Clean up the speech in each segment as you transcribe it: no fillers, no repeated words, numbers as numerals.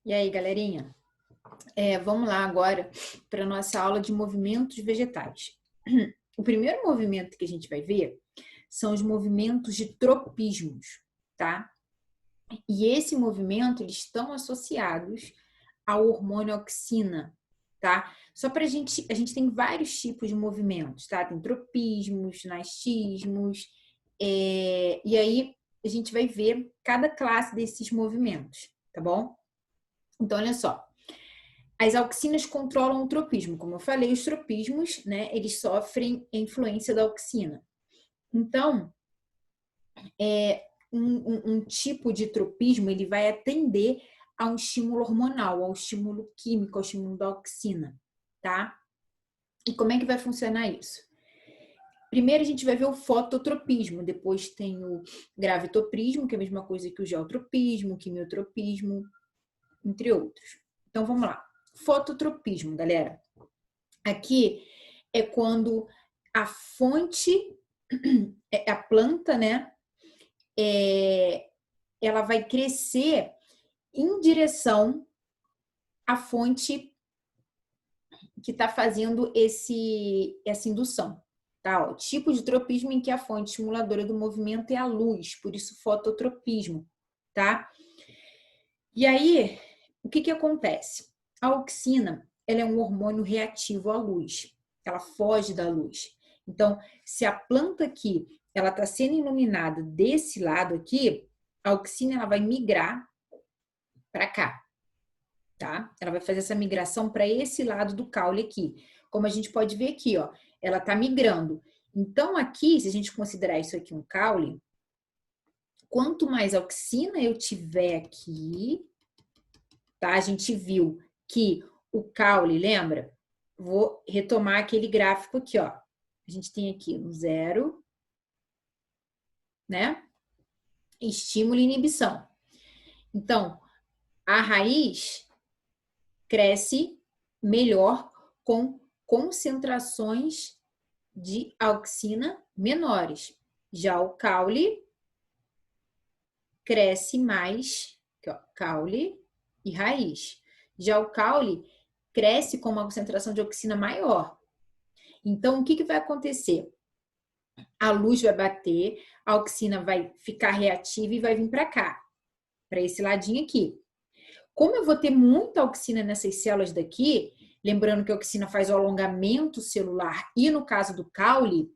E aí, galerinha? Vamos lá agora para a nossa aula de movimentos vegetais. O primeiro movimento que a gente vai ver são os movimentos de tropismos, tá? E esse movimento, eles estão associados ao hormônio auxina, tá? Só para a gente tem vários tipos de movimentos, tá? Tem tropismos, nastismos, e aí a gente vai ver cada classe desses movimentos, tá bom? Então, olha só. As auxinas controlam o tropismo. Como eu falei, os tropismos, né, eles sofrem a influência da auxina. Então, um tipo de tropismo, ele vai atender a um estímulo hormonal, ao estímulo químico, ao estímulo da auxina, tá? E como é que vai funcionar isso? Primeiro a gente vai ver o fototropismo, depois tem o gravitoprismo, que é a mesma coisa que o geotropismo, o quimiotropismo, entre outros. Então, vamos lá. Fototropismo, galera. Aqui é quando a fonte, a planta, né? Ela vai crescer em direção à fonte que está fazendo essa indução. Tá? O tipo de tropismo em que a fonte estimuladora do movimento é a luz, por isso fototropismo. Tá? E aí, o que acontece? A auxina, ela é um hormônio reativo à luz. Ela foge da luz. Então, se a planta aqui, ela está sendo iluminada desse lado aqui, a auxina ela vai migrar para cá, tá? Ela vai fazer essa migração para esse lado do caule aqui. Como a gente pode ver aqui, ó, ela está migrando. Então, aqui, se a gente considerar isso aqui um caule, quanto mais auxina eu tiver aqui, tá? A gente viu que o caule, lembra? Vou retomar aquele gráfico aqui, ó. A gente tem aqui um zero, né? Estímulo e inibição. Então, a raiz cresce melhor com concentrações de auxina menores. Já o caule cresce mais, aqui, ó, caule e raiz. Já o caule cresce com uma concentração de auxina maior. Então, o que vai acontecer? A luz vai bater, a auxina vai ficar reativa e vai vir para cá, para esse ladinho aqui. Como eu vou ter muita auxina nessas células daqui, lembrando que a auxina faz o alongamento celular e no caso do caule,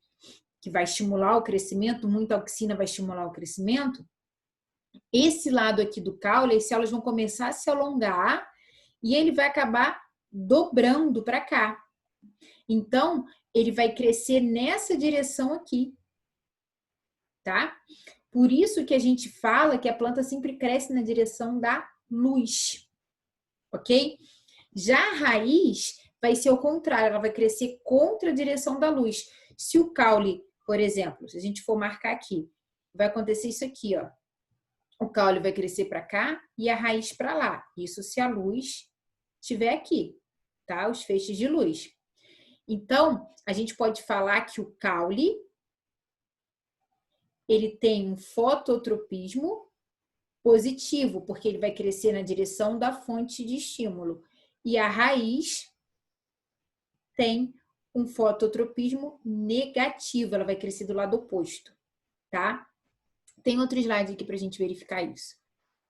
que vai estimular o crescimento, muita auxina vai estimular o crescimento, esse lado aqui do caule, as células vão começar a se alongar e ele vai acabar dobrando para cá. Então, ele vai crescer nessa direção aqui, tá? Por isso que a gente fala que a planta sempre cresce na direção da luz, ok? Já a raiz vai ser o contrário, ela vai crescer contra a direção da luz. Se o caule, por exemplo, se a gente for marcar aqui, vai acontecer isso aqui, ó. O caule vai crescer para cá e a raiz para lá. Isso se a luz estiver aqui, tá? Os feixes de luz. Então, a gente pode falar que o caule ele tem um fototropismo positivo, porque ele vai crescer na direção da fonte de estímulo. E a raiz tem um fototropismo negativo, ela vai crescer do lado oposto, tá? Tem outro slide aqui para a gente verificar isso.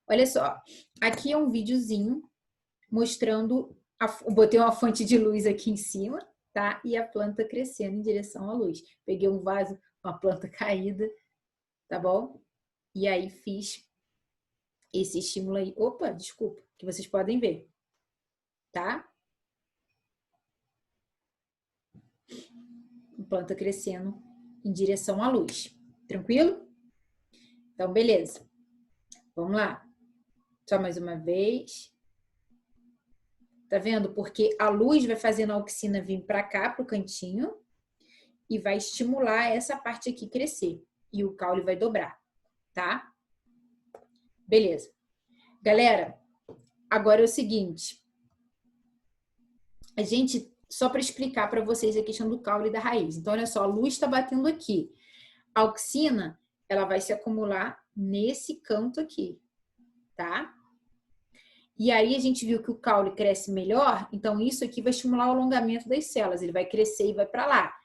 Olha só, aqui é um videozinho mostrando, botei uma fonte de luz aqui em cima, tá? E a planta crescendo em direção à luz. Peguei um vaso, uma planta caída, tá bom? E aí fiz esse estímulo aí. Opa, desculpa, que vocês podem ver, tá? A planta crescendo em direção à luz. Tranquilo? Então, beleza. Vamos lá. Só mais uma vez. Tá vendo? Porque a luz vai fazendo a auxina vir para cá, pro cantinho, e vai estimular essa parte aqui crescer. E o caule vai dobrar, tá? Beleza. Galera, agora é o seguinte. A gente, só para explicar para vocês a questão do caule e da raiz. Então, olha só, a luz está batendo aqui. A auxina, ela vai se acumular nesse canto aqui, tá? E aí a gente viu que o caule cresce melhor, então isso aqui vai estimular o alongamento das células, ele vai crescer e vai para lá.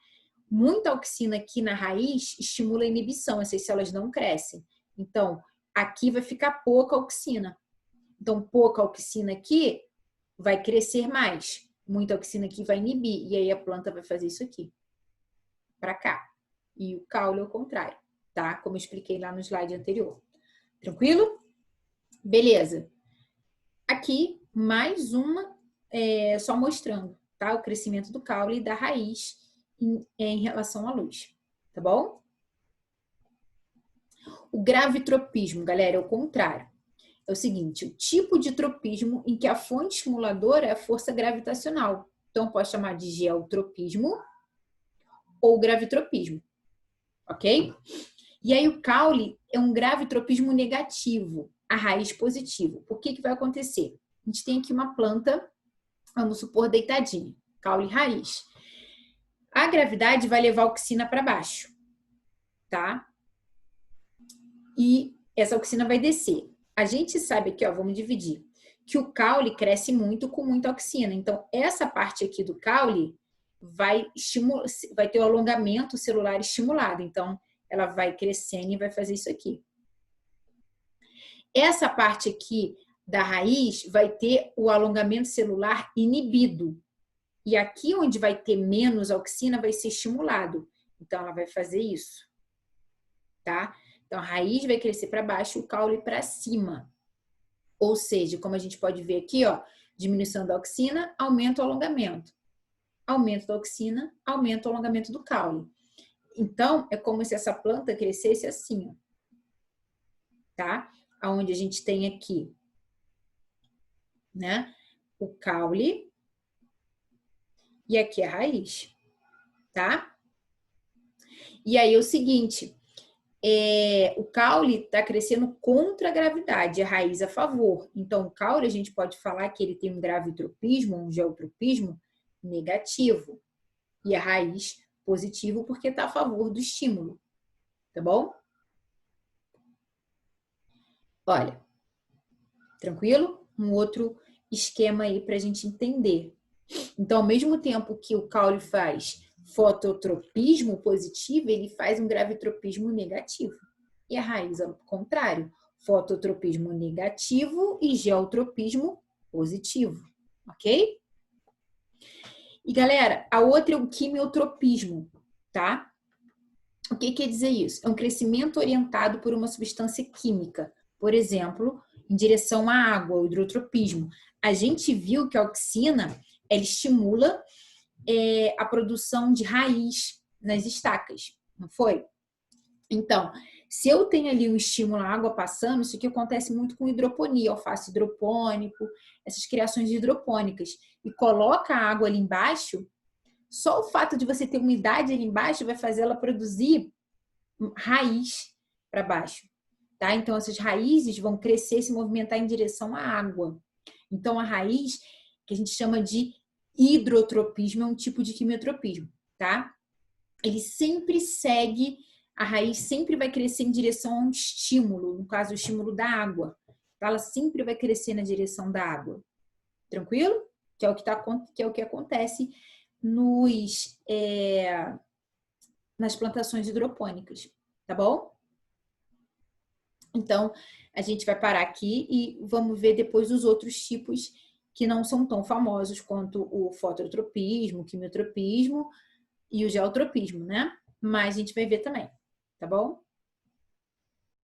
Muita auxina aqui na raiz estimula a inibição, essas células não crescem. Então, aqui vai ficar pouca auxina. Então, pouca auxina aqui vai crescer mais. Muita auxina aqui vai inibir. E aí a planta vai fazer isso aqui, para cá. E o caule é o contrário, tá? Como eu expliquei lá no slide anterior. Tranquilo? Beleza. Aqui, mais uma, só mostrando, tá? O crescimento do caule e da raiz em relação à luz, tá bom? O gravitropismo, galera, é o contrário. É o seguinte, o tipo de tropismo em que a fonte estimuladora é a força gravitacional. Então, pode chamar de geotropismo ou gravitropismo, ok? E aí o caule é um gravitropismo negativo, a raiz positivo. O que vai acontecer? A gente tem aqui uma planta, vamos supor, deitadinha, caule raiz. A gravidade vai levar a auxina para baixo, tá? E essa auxina vai descer. A gente sabe aqui, ó, vamos dividir, que o caule cresce muito com muita auxina. Então, essa parte aqui do caule vai ter o alongamento celular estimulado. Então, ela vai crescendo e vai fazer isso aqui. Essa parte aqui da raiz vai ter o alongamento celular inibido. E aqui onde vai ter menos auxina vai ser estimulado. Então, ela vai fazer isso, tá? Então, a raiz vai crescer para baixo, o caule para cima. Ou seja, como a gente pode ver aqui, ó, diminuição da auxina, aumenta o alongamento. Aumento da auxina, aumenta o alongamento do caule. Então, é como se essa planta crescesse assim, ó, tá? Onde a gente tem aqui, né, o caule e aqui a raiz, tá? E aí é o seguinte, o caule está crescendo contra a gravidade, a raiz a favor. Então, o caule a gente pode falar que ele tem um gravitropismo, um geotropismo negativo. E a raiz positivo porque está a favor do estímulo. Tá bom? Olha, tranquilo? Um outro esquema aí para a gente entender. Então, ao mesmo tempo que o caule faz fototropismo positivo, ele faz um gravitropismo negativo. E a raiz, ao contrário, fototropismo negativo e geotropismo positivo. Ok? E, galera, a outra é o quimiotropismo, tá? O que quer dizer isso? É um crescimento orientado por uma substância química. Por exemplo, em direção à água, o hidrotropismo. A gente viu que a auxina, ela estimula a produção de raiz nas estacas, não foi? Então, se eu tenho ali um estímulo à água passando, isso aqui acontece muito com hidroponia, alface hidropônico, essas criações hidropônicas, e coloca a água ali embaixo, só o fato de você ter umidade ali embaixo vai fazer ela produzir raiz para baixo, tá? Então, essas raízes vão crescer e se movimentar em direção à água. Então, a raiz, que a gente chama de hidrotropismo, é um tipo de quimiotropismo, tá? Ele sempre segue, a raiz sempre vai crescer em direção a um estímulo, no caso, o estímulo da água. Ela sempre vai crescer na direção da água. Tranquilo? Que é o que acontece nas plantações hidropônicas, tá bom? Então, a gente vai parar aqui e vamos ver depois os outros tipos que não são tão famosos quanto o fototropismo, o quimiotropismo e o geotropismo, né? Mas a gente vai ver também, tá bom?